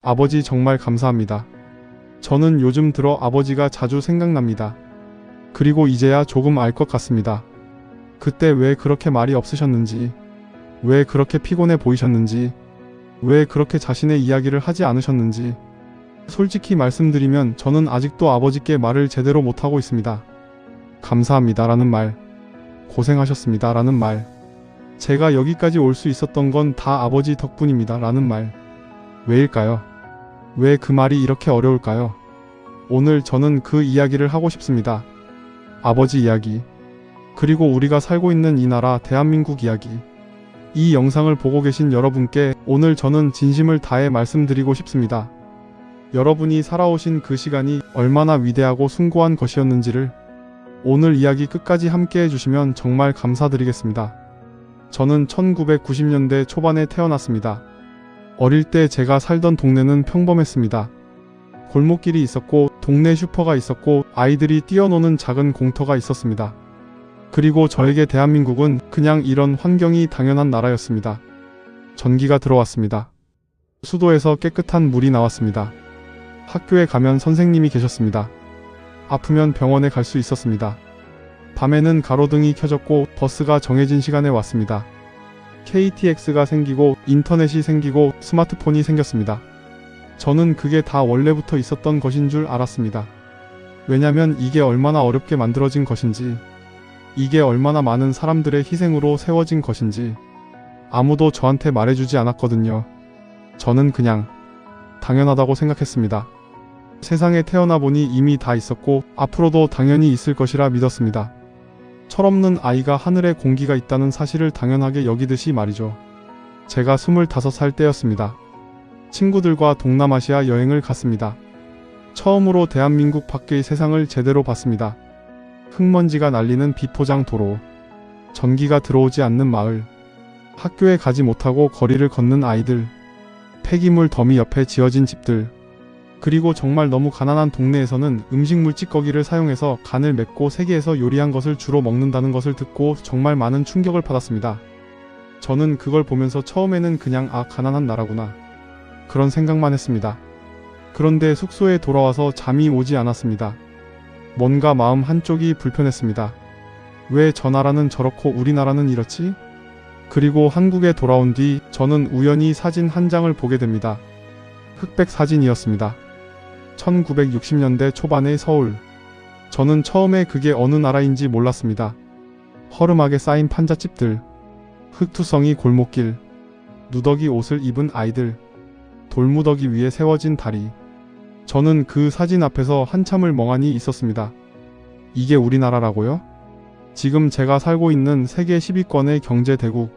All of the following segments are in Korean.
아버지 정말 감사합니다. 저는 요즘 들어 아버지가 자주 생각납니다. 그리고 이제야 조금 알 것 같습니다. 그때 왜 그렇게 말이 없으셨는지, 왜 그렇게 피곤해 보이셨는지, 왜 그렇게 자신의 이야기를 하지 않으셨는지. 솔직히 말씀드리면 저는 아직도 아버지께 말을 제대로 못하고 있습니다. 감사합니다 라는 말, 고생하셨습니다 라는 말, 제가 여기까지 올 수 있었던 건 다 아버지 덕분입니다 라는 말. 왜일까요? 왜 그 말이 이렇게 어려울까요? 오늘 저는 그 이야기를 하고 싶습니다. 아버지 이야기, 그리고 우리가 살고 있는 이 나라 대한민국 이야기. 이 영상을 보고 계신 여러분께 오늘 저는 진심을 다해 말씀드리고 싶습니다. 여러분이 살아오신 그 시간이 얼마나 위대하고 숭고한 것이었는지를 오늘 이야기 끝까지 함께 해주시면 정말 감사드리겠습니다. 저는 1990년대 초반에 태어났습니다. 어릴 때 제가 살던 동네는 평범했습니다. 골목길이 있었고 동네 슈퍼가 있었고 아이들이 뛰어노는 작은 공터가 있었습니다. 그리고 저에게 대한민국은 그냥 이런 환경이 당연한 나라였습니다. 전기가 들어왔습니다. 수도에서 깨끗한 물이 나왔습니다. 학교에 가면 선생님이 계셨습니다. 아프면 병원에 갈 수 있었습니다. 밤에는 가로등이 켜졌고 버스가 정해진 시간에 왔습니다. KTX가 생기고 인터넷이 생기고 스마트폰이 생겼습니다. 저는 그게 다 원래부터 있었던 것인 줄 알았습니다. 왜냐면 이게 얼마나 어렵게 만들어진 것인지, 이게 얼마나 많은 사람들의 희생으로 세워진 것인지 아무도 저한테 말해주지 않았거든요. 저는 그냥 당연하다고 생각했습니다. 세상에 태어나 보니 이미 다 있었고 앞으로도 당연히 있을 것이라 믿었습니다. 철없는 아이가 하늘에 공기가 있다는 사실을 당연하게 여기듯이 말이죠. 제가 25살 때였습니다. 친구들과 동남아시아 여행을 갔습니다. 처음으로 대한민국 밖의 세상을 제대로 봤습니다. 흙먼지가 날리는 비포장 도로, 전기가 들어오지 않는 마을, 학교에 가지 못하고 거리를 걷는 아이들, 폐기물 더미 옆에 지어진 집들, 그리고 정말 너무 가난한 동네에서는 음식물 찌꺼기를 사용해서 간을 맵고 세계에서 요리한 것을 주로 먹는다는 것을 듣고 정말 많은 충격을 받았습니다. 저는 그걸 보면서 처음에는 그냥 가난한 나라구나, 그런 생각만 했습니다. 그런데 숙소에 돌아와서 잠이 오지 않았습니다. 뭔가 마음 한쪽이 불편했습니다. 왜 저 나라는 저렇고 우리나라는 이렇지? 그리고 한국에 돌아온 뒤 저는 우연히 사진 한 장을 보게 됩니다. 흑백 사진이었습니다. 1960년대 초반의 서울. 저는 처음에 그게 어느 나라인지 몰랐습니다. 허름하게 쌓인 판잣집들, 흙투성이 골목길, 누더기 옷을 입은 아이들, 돌무더기 위에 세워진 다리. 저는 그 사진 앞에서 한참을 멍하니 있었습니다. 이게 우리나라라고요? 지금 제가 살고 있는 세계 10위권의 경제대국,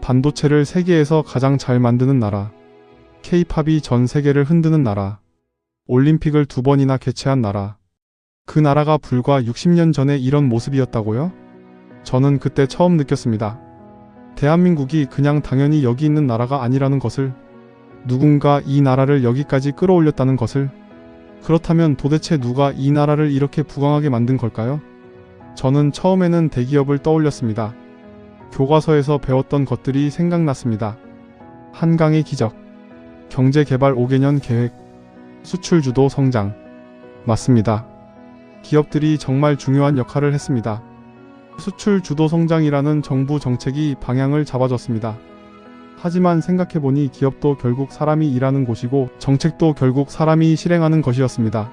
반도체를 세계에서 가장 잘 만드는 나라, K-팝이 전 세계를 흔드는 나라, 올림픽을 2번이나 개최한 나라. 그 나라가 불과 60년 전에 이런 모습이었다고요? 저는 그때 처음 느꼈습니다. 대한민국이 그냥 당연히 여기 있는 나라가 아니라는 것을, 누군가 이 나라를 여기까지 끌어올렸다는 것을. 그렇다면 도대체 누가 이 나라를 이렇게 부강하게 만든 걸까요? 저는 처음에는 대기업을 떠올렸습니다. 교과서에서 배웠던 것들이 생각났습니다. 한강의 기적, 경제개발 5개년 계획, 수출주도 성장. 맞습니다. 기업들이 정말 중요한 역할을 했습니다. 수출주도 성장이라는 정부 정책이 방향을 잡아줬습니다. 하지만 생각해보니 기업도 결국 사람이 일하는 곳이고 정책도 결국 사람이 실행하는 것이었습니다.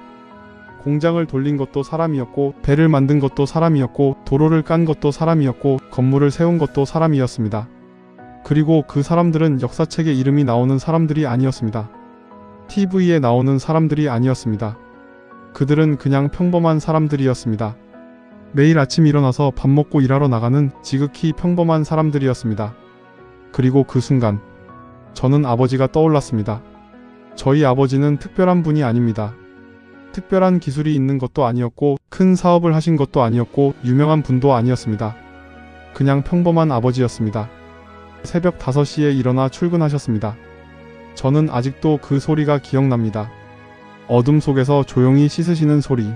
공장을 돌린 것도 사람이었고, 배를 만든 것도 사람이었고, 도로를 깐 것도 사람이었고, 건물을 세운 것도 사람이었습니다. 그리고 그 사람들은 역사책에 이름이 나오는 사람들이 아니었습니다. TV에 나오는 사람들이 아니었습니다. 그들은 그냥 평범한 사람들이었습니다. 매일 아침 일어나서 밥 먹고 일하러 나가는 지극히 평범한 사람들이었습니다. 그리고 그 순간 저는 아버지가 떠올랐습니다. 저희 아버지는 특별한 분이 아닙니다. 특별한 기술이 있는 것도 아니었고 큰 사업을 하신 것도 아니었고 유명한 분도 아니었습니다. 그냥 평범한 아버지였습니다. 새벽 5시에 일어나 출근하셨습니다. 저는 아직도 그 소리가 기억납니다. 어둠 속에서 조용히 씻으시는 소리,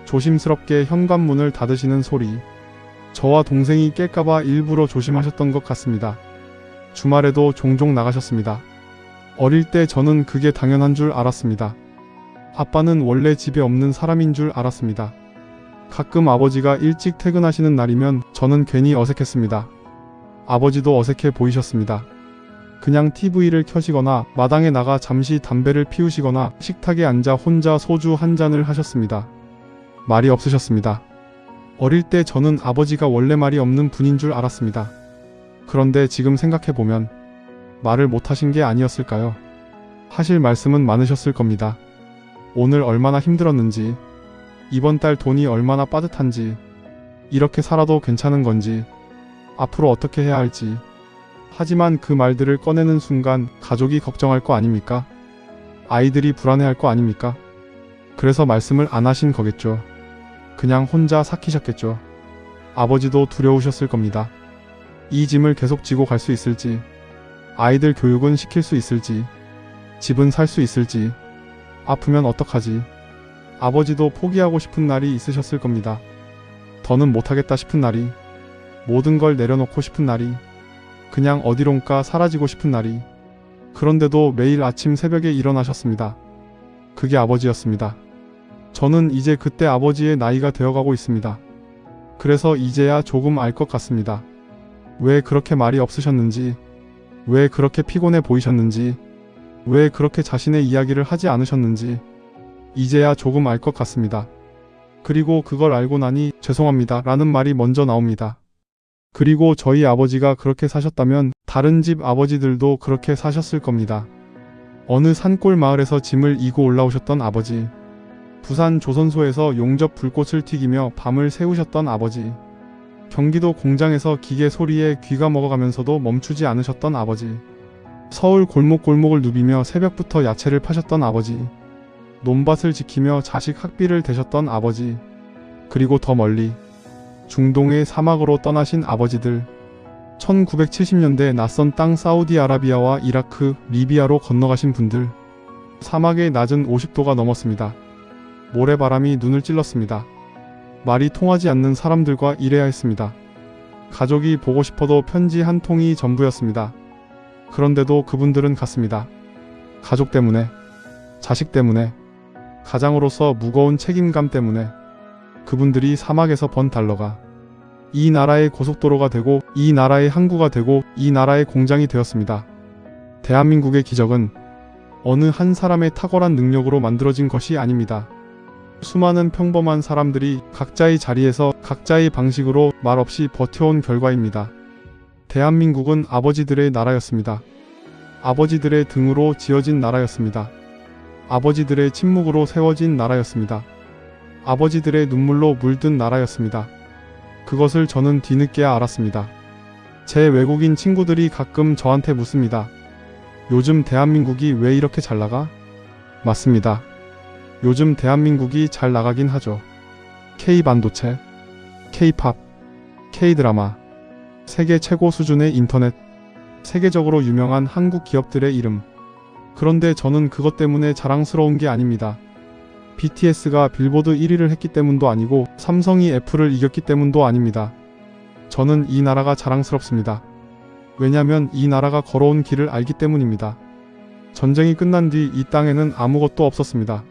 조심스럽게 현관문을 닫으시는 소리. 저와 동생이 깰까봐 일부러 조심하셨던 것 같습니다. 주말에도 종종 나가셨습니다. 어릴 때 저는 그게 당연한 줄 알았습니다. 아빠는 원래 집에 없는 사람인 줄 알았습니다. 가끔 아버지가 일찍 퇴근하시는 날이면 저는 괜히 어색했습니다. 아버지도 어색해 보이셨습니다. 그냥 TV를 켜시거나 마당에 나가 잠시 담배를 피우시거나 식탁에 앉아 혼자 소주 한 잔을 하셨습니다. 말이 없으셨습니다. 어릴 때 저는 아버지가 원래 말이 없는 분인 줄 알았습니다. 그런데 지금 생각해보면 말을 못하신 게 아니었을까요? 하실 말씀은 많으셨을 겁니다. 오늘 얼마나 힘들었는지, 이번 달 돈이 얼마나 빠듯한지, 이렇게 살아도 괜찮은 건지, 앞으로 어떻게 해야 할지. 하지만 그 말들을 꺼내는 순간 가족이 걱정할 거 아닙니까? 아이들이 불안해할 거 아닙니까? 그래서 말씀을 안 하신 거겠죠. 그냥 혼자 삭히셨겠죠. 아버지도 두려우셨을 겁니다. 이 짐을 계속 지고 갈 수 있을지, 아이들 교육은 시킬 수 있을지, 집은 살 수 있을지, 아프면 어떡하지? 아버지도 포기하고 싶은 날이 있으셨을 겁니다. 더는 못하겠다 싶은 날이, 모든 걸 내려놓고 싶은 날이, 그냥 어디론가 사라지고 싶은 날이. 그런데도 매일 아침 새벽에 일어나셨습니다. 그게 아버지였습니다. 저는 이제 그때 아버지의 나이가 되어가고 있습니다. 그래서 이제야 조금 알 것 같습니다. 왜 그렇게 말이 없으셨는지, 왜 그렇게 피곤해 보이셨는지, 왜 그렇게 자신의 이야기를 하지 않으셨는지 이제야 조금 알 것 같습니다. 그리고 그걸 알고 나니 죄송합니다 라는 말이 먼저 나옵니다. 그리고 저희 아버지가 그렇게 사셨다면 다른 집 아버지들도 그렇게 사셨을 겁니다. 어느 산골 마을에서 짐을 이고 올라오셨던 아버지, 부산 조선소에서 용접 불꽃을 튀기며 밤을 새우셨던 아버지, 경기도 공장에서 기계 소리에 귀가 먹어가면서도 멈추지 않으셨던 아버지, 서울 골목골목을 누비며 새벽부터 야채를 파셨던 아버지, 논밭을 지키며 자식 학비를 대셨던 아버지, 그리고 더 멀리 중동의 사막으로 떠나신 아버지들, 1970년대 낯선 땅 사우디아라비아와 이라크, 리비아로 건너가신 분들, 사막의 낮은 50도가 넘었습니다. 모래바람이 눈을 찔렀습니다. 말이 통하지 않는 사람들과 일해야 했습니다. 가족이 보고 싶어도 편지 한 통이 전부였습니다. 그런데도 그분들은 갔습니다. 가족 때문에, 자식 때문에, 가장으로서 무거운 책임감 때문에. 그분들이 사막에서 번 달러가 이 나라의 고속도로가 되고, 이 나라의 항구가 되고, 이 나라의 공장이 되었습니다. 대한민국의 기적은 어느 한 사람의 탁월한 능력으로 만들어진 것이 아닙니다. 수많은 평범한 사람들이 각자의 자리에서 각자의 방식으로 말없이 버텨온 결과입니다. 대한민국은 아버지들의 나라였습니다. 아버지들의 등으로 지어진 나라였습니다. 아버지들의 침묵으로 세워진 나라였습니다. 아버지들의 눈물로 물든 나라였습니다. 그것을 저는 뒤늦게야 알았습니다. 제 외국인 친구들이 가끔 저한테 묻습니다. 요즘 대한민국이 왜 이렇게 잘 나가? 맞습니다. 요즘 대한민국이 잘 나가긴 하죠. K반도체, K팝, K드라마, 세계 최고 수준의 인터넷, 세계적으로 유명한 한국 기업들의 이름. 그런데 저는 그것 때문에 자랑스러운 게 아닙니다. BTS가 빌보드 1위를 했기 때문도 아니고 삼성이 애플을 이겼기 때문도 아닙니다. 저는 이 나라가 자랑스럽습니다. 왜냐면 이 나라가 걸어온 길을 알기 때문입니다. 전쟁이 끝난 뒤 이 땅에는 아무것도 없었습니다.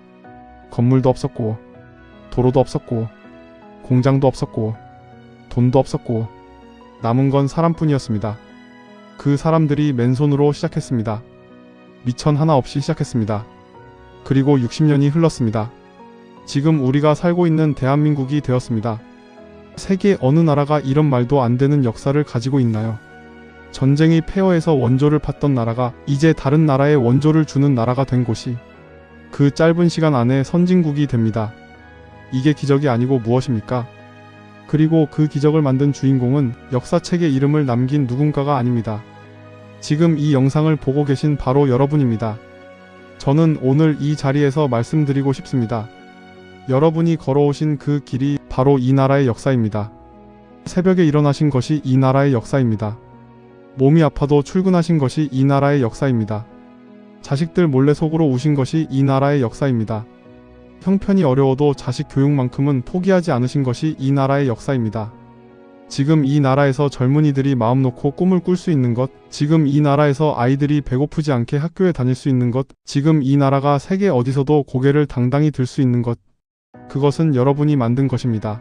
건물도 없었고, 도로도 없었고, 공장도 없었고, 돈도 없었고, 남은 건 사람뿐이었습니다. 그 사람들이 맨손으로 시작했습니다. 미천 하나 없이 시작했습니다. 그리고 60년이 흘렀습니다. 지금 우리가 살고 있는 대한민국이 되었습니다. 세계 어느 나라가 이런 말도 안 되는 역사를 가지고 있나요? 전쟁이 폐허해서 원조를 팠던 나라가 이제 다른 나라에 원조를 주는 나라가 된 곳이 그 짧은 시간 안에 선진국이 됩니다. 이게 기적이 아니고 무엇입니까? 그리고 그 기적을 만든 주인공은 역사책에 이름을 남긴 누군가가 아닙니다. 지금 이 영상을 보고 계신 바로 여러분입니다. 저는 오늘 이 자리에서 말씀드리고 싶습니다. 여러분이 걸어오신 그 길이 바로 이 나라의 역사입니다. 새벽에 일어나신 것이 이 나라의 역사입니다. 몸이 아파도 출근하신 것이 이 나라의 역사입니다. 자식들 몰래 속으로 우신 것이 이 나라의 역사입니다. 형편이 어려워도 자식 교육만큼은 포기하지 않으신 것이 이 나라의 역사입니다. 지금 이 나라에서 젊은이들이 마음 놓고 꿈을 꿀 수 있는 것, 지금 이 나라에서 아이들이 배고프지 않게 학교에 다닐 수 있는 것, 지금 이 나라가 세계 어디서도 고개를 당당히 들 수 있는 것, 그것은 여러분이 만든 것입니다.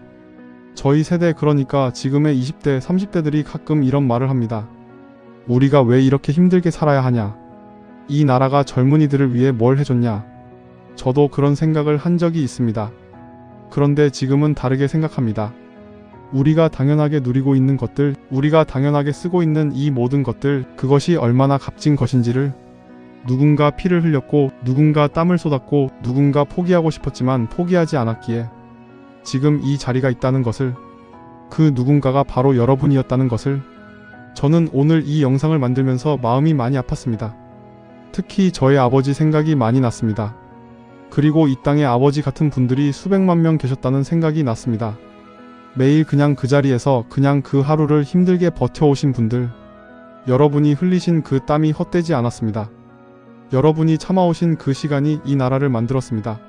저희 세대, 그러니까 지금의 20대, 30대들이 가끔 이런 말을 합니다. 우리가 왜 이렇게 힘들게 살아야 하냐? 이 나라가 젊은이들을 위해 뭘 해줬냐? 저도 그런 생각을 한 적이 있습니다. 그런데 지금은 다르게 생각합니다. 우리가 당연하게 누리고 있는 것들, 우리가 당연하게 쓰고 있는 이 모든 것들, 그것이 얼마나 값진 것인지를, 누군가 피를 흘렸고, 누군가 땀을 쏟았고, 누군가 포기하고 싶었지만 포기하지 않았기에 지금 이 자리가 있다는 것을, 그 누군가가 바로 여러분이었다는 것을, 저는 오늘 이 영상을 만들면서 마음이 많이 아팠습니다. 특히 저의 아버지 생각이 많이 났습니다. 그리고 이 땅에 아버지 같은 분들이 수백만 명 계셨다는 생각이 났습니다. 매일 그냥 그 자리에서 그냥 그 하루를 힘들게 버텨오신 분들, 여러분이 흘리신 그 땀이 헛되지 않았습니다. 여러분이 참아오신 그 시간이 이 나라를 만들었습니다.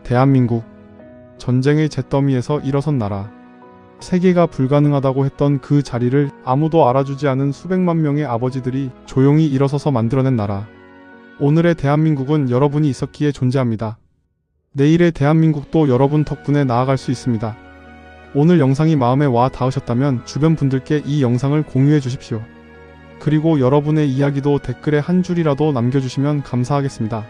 대한민국, 전쟁의 잿더미에서 일어선 나라, 세계가 불가능하다고 했던 그 자리를 아무도 알아주지 않은 수백만 명의 아버지들이 조용히 일어서서 만들어낸 나라. 오늘의 대한민국은 여러분이 있었기에 존재합니다. 내일의 대한민국도 여러분 덕분에 나아갈 수 있습니다. 오늘 영상이 마음에 와 닿으셨다면 주변 분들께 이 영상을 공유해 주십시오. 그리고 여러분의 이야기도 댓글에 한 줄이라도 남겨주시면 감사하겠습니다.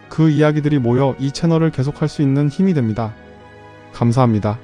그 이야기들이 모여 이 채널을 계속할 수 있는 힘이 됩니다. 감사합니다.